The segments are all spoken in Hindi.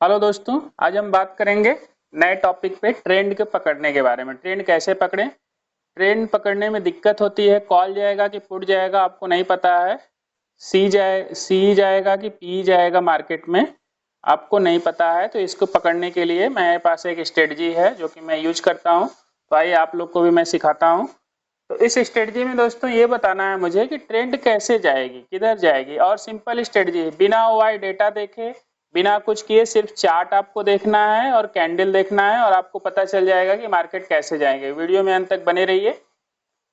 हेलो दोस्तों, आज हम बात करेंगे नए टॉपिक पे ट्रेंड के पकड़ने के बारे में। ट्रेंड कैसे पकड़ें। ट्रेंड पकड़ने में दिक्कत होती है, कॉल जाएगा कि पुट जाएगा आपको नहीं पता है, सी जाएगा कि पी जाएगा मार्केट में आपको नहीं पता है। तो इसको पकड़ने के लिए मेरे पास एक स्ट्रेटजी है जो कि मैं यूज करता हूँ। तो आइए आप लोग को भी मैं सिखाता हूँ। तो इस स्ट्रेटजी में दोस्तों ये बताना है मुझे कि ट्रेंड कैसे जाएगी, किधर जाएगी। और सिंपल स्ट्रेटजी है, बिना ओआई डेटा देखे, बिना कुछ किए, सिर्फ चार्ट आपको देखना है और कैंडल देखना है और आपको पता चल जाएगा कि मार्केट कैसे जाएंगे। वीडियो में अंत तक बने रहिए।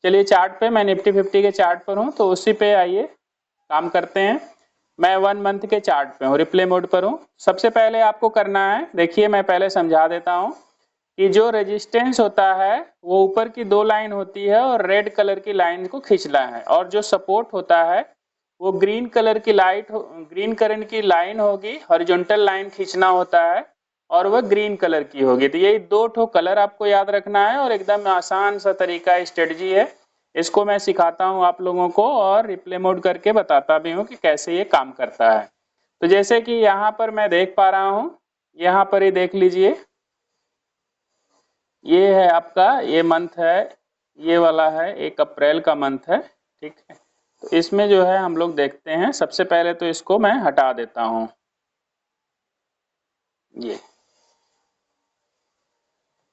चलिए चार्ट पे, मैं निफ्टी 50 के चार्ट पर हूँ तो उसी पे आइए काम करते हैं। मैं 1 मंथ के चार्ट पे हूँ, रिप्ले मोड पर हूँ। सबसे पहले आपको करना है, देखिए मैं पहले समझा देता हूँ कि जो रेजिस्टेंस होता है वो ऊपर की 2 लाइन होती है और रेड कलर की लाइन को खींचना है, और जो सपोर्ट होता है वो ग्रीन कलर की लाइन होगी, हॉरिजॉन्टल लाइन खींचना होता है और वह ग्रीन कलर की होगी। तो यही 2 कलर आपको याद रखना है और एकदम आसान सा तरीका स्ट्रेटजी है। इसको मैं सिखाता हूँ आप लोगों को और रिप्ले मोड करके बताता भी हूँ कि कैसे ये काम करता है। तो जैसे कि यहाँ पर मैं देख पा रहा हूँ, यहाँ पर ही देख लीजिए, ये है आपका, ये मंथ है, ये वाला है 1 अप्रैल का मंथ है, ठीक है। तो इसमें जो है हम लोग देखते हैं, सबसे पहले तो इसको मैं हटा देता हूँ, ये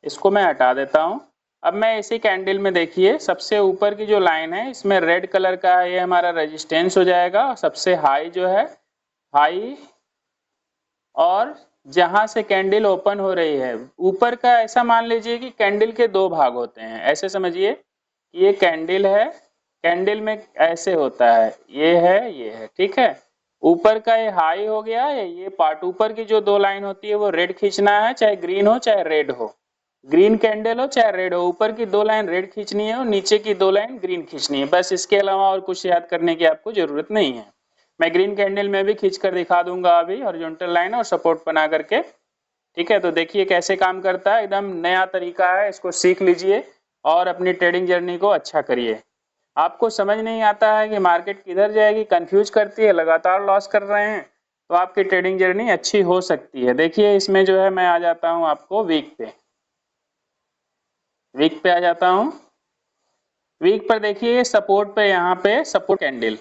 इसको मैं हटा देता हूँ। अब मैं इसी कैंडल में देखिए, सबसे ऊपर की जो लाइन है इसमें रेड कलर का है, ये हमारा रेजिस्टेंस हो जाएगा। सबसे हाई जो है, हाई, और जहां से कैंडल ओपन हो रही है ऊपर का, ऐसा मान लीजिए कि कैंडल के 2 भाग होते हैं। ऐसे समझिए कि ये कैंडल है, कैंडल में ऐसे होता है, ये है, ठीक है। ऊपर का ये हाई हो गया है, ये पार्ट ऊपर की जो 2 लाइन होती है वो रेड खींचना है, चाहे ग्रीन हो चाहे रेड हो, ग्रीन कैंडल हो चाहे रेड हो। ऊपर की 2 लाइन रेड खींचनी है और नीचे की 2 लाइन ग्रीन खींचनी है, बस। इसके अलावा और कुछ याद करने की आपको जरूरत नहीं है। मैं ग्रीन कैंडल में भी खींच कर दिखा दूंगा अभी, हॉरिजॉन्टल लाइन और सपोर्ट बना करके, ठीक है। तो देखिए कैसे काम करता है, एकदम नया तरीका है, इसको सीख लीजिए और अपनी ट्रेडिंग जर्नी को अच्छा करिए। आपको समझ नहीं आता है कि मार्केट किधर जाएगी, कंफ्यूज करती है, लगातार लॉस कर रहे हैं, तो आपकी ट्रेडिंग जर्नी अच्छी हो सकती है। देखिए इसमें जो है, मैं आ जाता हूँ आपको वीक पे आ जाता हूँ। वीक पर देखिए सपोर्ट पे, यहाँ पे सपोर्ट कैंडल,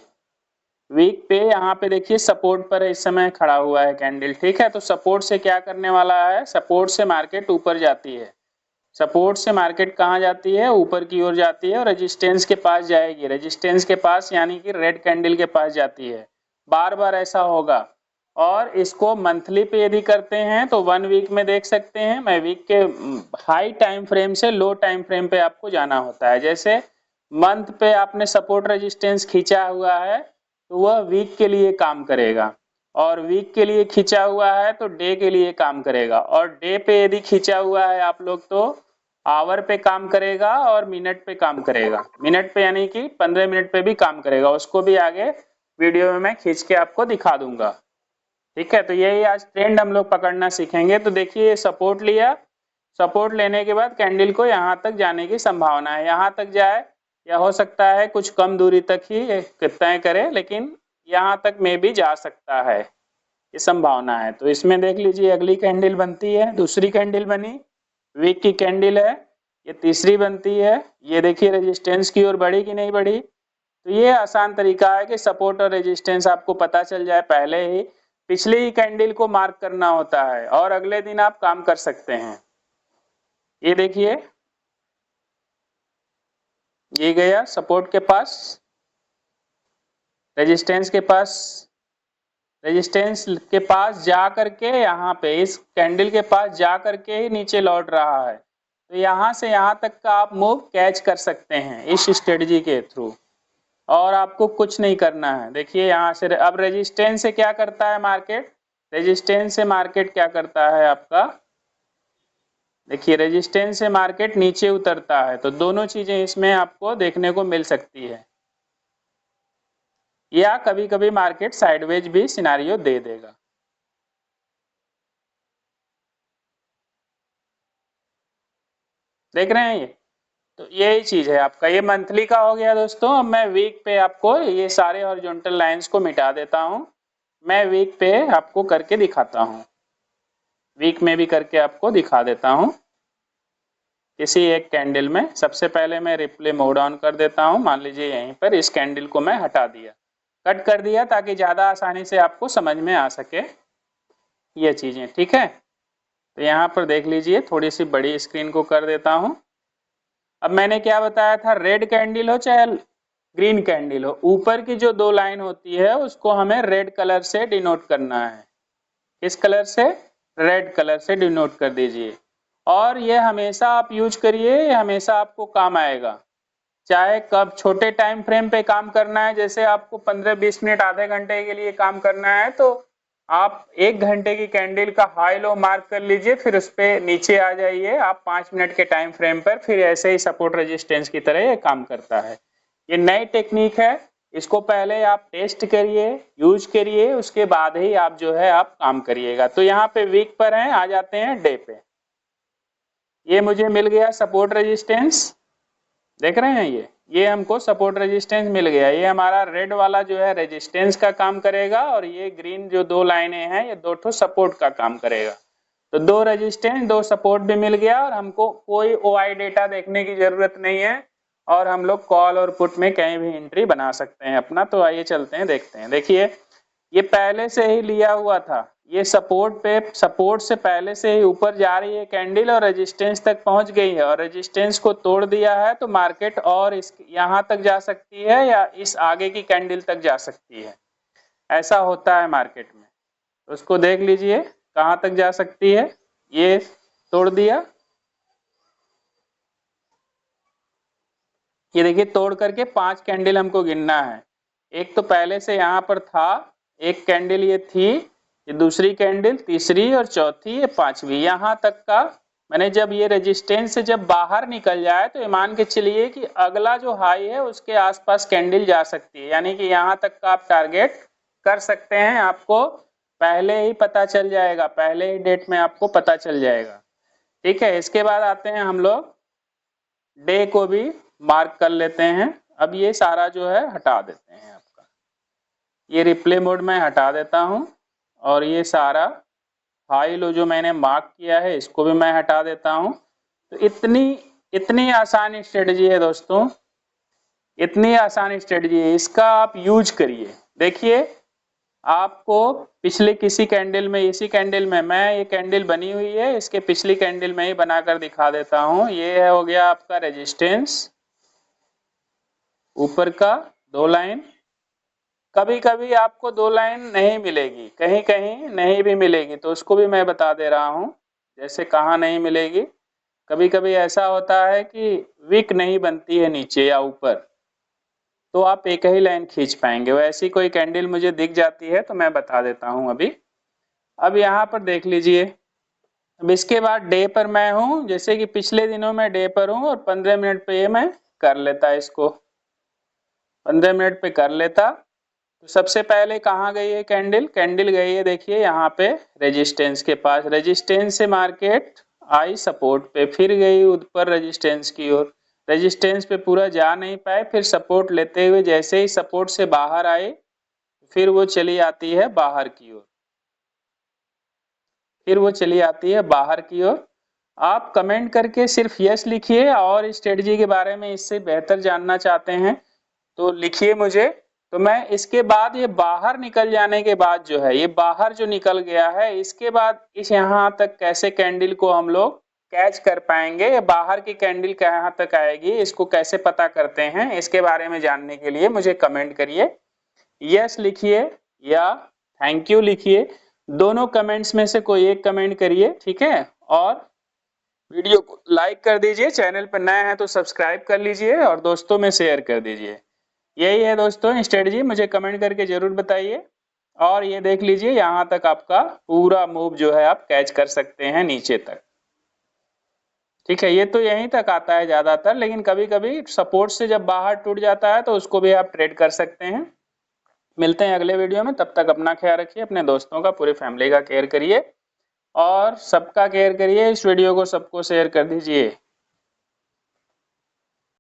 वीक पे यहाँ पे देखिए सपोर्ट पर इस समय खड़ा हुआ है कैंडल, ठीक है। तो सपोर्ट से क्या करने वाला है, सपोर्ट से मार्केट ऊपर जाती है। सपोर्ट से मार्केट कहाँ जाती है, ऊपर की ओर जाती है और रेजिस्टेंस के पास जाएगी। रेजिस्टेंस के पास यानी कि रेड कैंडल के पास जाती है, बार बार ऐसा होगा। और इसको मंथली पे यदि करते हैं तो 1 वीक में देख सकते हैं। मैं वीक के हाई टाइम फ्रेम से लो टाइम फ्रेम पे आपको जाना होता है। जैसे मंथ पे आपने सपोर्ट रेजिस्टेंस खींचा हुआ है तो वह वीक के लिए काम करेगा, और वीक के लिए खींचा हुआ है तो डे के लिए काम करेगा, और डे पे यदि खींचा हुआ है आप लोग तो आवर पे काम करेगा और मिनट पे काम करेगा। मिनट पे यानी कि 15 मिनट पे भी काम करेगा, उसको भी आगे वीडियो में मैं खींच के आपको दिखा दूंगा, ठीक है। तो यही आज ट्रेंड हम लोग पकड़ना सीखेंगे। तो देखिए सपोर्ट लिया, सपोर्ट लेने के बाद कैंडल को यहाँ तक जाने की संभावना है, यहाँ तक जाए या हो सकता है कुछ कम दूरी तक ही तय करे, लेकिन यहाँ तक में भी जा सकता है, ये संभावना है। तो इसमें देख लीजिए अगली कैंडल बनती है, दूसरी कैंडल बनी, वीक की कैंडल है, ये तीसरी बनती है। ये देखिए रेजिस्टेंस की ओर बढ़ी कि नहीं बढ़ी। तो ये आसान तरीका है कि सपोर्ट और रेजिस्टेंस आपको पता चल जाए पहले ही, पिछली ही कैंडल को मार्क करना होता है और अगले दिन आप काम कर सकते हैं। ये देखिए, ये गया सपोर्ट के पास, रेजिस्टेंस के पास, रेजिस्टेंस के पास जा करके यहाँ पे इस कैंडल के पास जा करके ही नीचे लौट रहा है। तो यहाँ से यहाँ तक का आप मूव कैच कर सकते हैं इस स्ट्रेटजी के थ्रू, और आपको कुछ नहीं करना है। देखिए यहाँ से अब रेजिस्टेंस से क्या करता है मार्केट, रेजिस्टेंस से मार्केट क्या करता है आपका, देखिए रेजिस्टेंस से मार्केट नीचे उतरता है। तो दोनों चीजें इसमें आपको देखने को मिल सकती है, या कभी कभी मार्केट साइडवेज भी सिनारियो दे देगा। देख रहे हैं ये, तो यही चीज है आपका। ये मंथली का हो गया दोस्तों। अब मैं वीक पे आपको ये सारे हॉरिजॉन्टल लाइंस को मिटा देता हूं, मैं वीक पे आपको करके दिखाता हूं। वीक में भी करके आपको दिखा देता हूँ। किसी एक कैंडल में सबसे पहले मैं रिप्ले मोड ऑन कर देता हूँ। मान लीजिए यहीं पर इस कैंडल को मैं हटा दिया, कट कर दिया, ताकि ज़्यादा आसानी से आपको समझ में आ सके ये चीज़ें। ठीक है, तो यहाँ पर देख लीजिए, थोड़ी सी बड़ी स्क्रीन को कर देता हूँ। अब मैंने क्या बताया था, रेड कैंडल हो चाहे ग्रीन कैंडल हो, ऊपर की जो दो लाइन होती है उसको हमें रेड कलर से डिनोट करना है। किस कलर से? रेड कलर से डिनोट कर दीजिए। और ये हमेशा आप यूज करिए, ये हमेशा आपको काम आएगा। चाहे कब छोटे टाइम फ्रेम पे काम करना है, जैसे आपको 15-20 मिनट आधे घंटे के लिए काम करना है, तो आप 1 घंटे की कैंडल का हाई लो मार्क कर लीजिए, फिर उस पे नीचे आ जाइए आप 5 मिनट के टाइम फ्रेम पर, फिर ऐसे ही सपोर्ट रेजिस्टेंस की तरह ये काम करता है। ये नई टेक्निक है, इसको पहले आप टेस्ट करिए, यूज करिए, उसके बाद ही आप जो है आप काम करिएगा। तो यहाँ पे वीक पर हैं, आ जाते हैं डे पे। ये मुझे मिल गया सपोर्ट रेजिस्टेंस, देख रहे हैं ये हमको सपोर्ट रेजिस्टेंस मिल गया। ये हमारा रेड वाला जो है रेजिस्टेंस का काम करेगा, और ये ग्रीन जो दो लाइनें हैं ये दो ठो सपोर्ट का काम करेगा। तो दो रेजिस्टेंस दो सपोर्ट भी मिल गया, और हमको कोई ओआई डेटा देखने की जरूरत नहीं है, और हम लोग कॉल और पुट में कहीं भी एंट्री बना सकते हैं अपना। तो आइए चलते हैं, देखते हैं। देखिए ये पहले से ही लिया हुआ था, ये सपोर्ट पे, सपोर्ट से पहले से ही ऊपर जा रही है कैंडल और रेजिस्टेंस तक पहुंच गई है, और रेजिस्टेंस को तोड़ दिया है, तो मार्केट और इस यहाँ तक जा सकती है या इस आगे की कैंडल तक जा सकती है। ऐसा होता है मार्केट में, तो उसको देख लीजिए कहाँ तक जा सकती है। ये तोड़ दिया, ये देखिए तोड़ करके 5 कैंडल हमको गिनना है। एक तो पहले से यहाँ पर था, एक कैंडल ये थी, ये दूसरी कैंडल, तीसरी और चौथी, ये पांचवी, यहाँ तक का। मैंने जब ये रेजिस्टेंस से जब बाहर निकल जाए, तो ये मान के चलिए कि अगला जो हाई है उसके आसपास कैंडल जा सकती है, यानी कि यहाँ तक का आप टारगेट कर सकते हैं। आपको पहले ही पता चल जाएगा, पहले ही डेट में आपको पता चल जाएगा। ठीक है, इसके बाद आते हैं हम लोग डे को भी मार्क कर लेते हैं। अब ये सारा जो है हटा देते हैं आपका, ये रिप्ले मोड में हटा देता हूँ, और ये सारा हाई लो जो मैंने मार्क किया है इसको भी मैं हटा देता हूँ। तो इतनी आसान स्ट्रेटजी है दोस्तों, इतनी आसान स्ट्रेटजी है, इसका आप यूज करिए। देखिए आपको पिछले किसी कैंडल में, इसी कैंडल में, मैं ये कैंडल बनी हुई है, इसके पिछली कैंडल में ही बनाकर दिखा देता हूँ। ये हो गया आपका रेजिस्टेंस, ऊपर का दो लाइन। कभी कभी आपको दो लाइन नहीं मिलेगी, कहीं कहीं नहीं भी मिलेगी, तो उसको भी मैं बता दे रहा हूँ जैसे कहाँ नहीं मिलेगी। कभी कभी ऐसा होता है कि विक नहीं बनती है नीचे या ऊपर, तो आप एक ही लाइन खींच पाएंगे। वैसी कोई कैंडल मुझे दिख जाती है तो मैं बता देता हूँ अभी। अब यहाँ पर देख लीजिए, अब इसके बाद डे पर मैं हूँ, जैसे कि पिछले दिनों में डे पर हूँ, और 15 मिनट पे ये मैं कर लेता, इसको 15 मिनट पे कर लेता। तो सबसे पहले कहाँ गई है कैंडल? कैंडल गई है देखिए यहाँ पे रेजिस्टेंस के पास, रेजिस्टेंस से मार्केट आई सपोर्ट पे, फिर गई ऊपर रेजिस्टेंस की ओर, रेजिस्टेंस पे पूरा जा नहीं पाए, फिर सपोर्ट लेते हुए जैसे ही सपोर्ट से बाहर आए, फिर वो चली आती है बाहर की ओर, फिर वो चली आती है बाहर की ओर। आप कमेंट करके सिर्फ यस लिखिए, और स्ट्रेटजी के बारे में इससे बेहतर जानना चाहते हैं तो लिखिए मुझे। तो मैं इसके बाद ये बाहर निकल जाने के बाद जो है, ये बाहर जो निकल गया है, इसके बाद इस यहाँ तक कैसे कैंडल को हम लोग कैच कर पाएंगे, ये बाहर की कैंडल कहाँ तक आएगी, इसको कैसे पता करते हैं, इसके बारे में जानने के लिए मुझे कमेंट करिए, यस लिखिए या थैंक यू लिखिए, दोनों कमेंट्स में से कोई एक कमेंट करिए। ठीक है, और वीडियो को लाइक कर दीजिए, चैनल पर नए हैं तो सब्सक्राइब कर लीजिए, और दोस्तों में शेयर कर दीजिए। यही है दोस्तों स्ट्रेटजी, मुझे कमेंट करके जरूर बताइए। और ये देख लीजिए यहाँ तक आपका पूरा मूव जो है आप कैच कर सकते हैं नीचे तक। ठीक है, ये तो यहीं तक आता है ज्यादातर, लेकिन कभी कभी सपोर्ट से जब बाहर टूट जाता है तो उसको भी आप ट्रेड कर सकते हैं। मिलते हैं अगले वीडियो में, तब तक अपना ख्याल रखिए, अपने दोस्तों का, पूरी फैमिली का केयर करिए, और सबका केयर करिए। इस वीडियो को सबको शेयर कर दीजिए।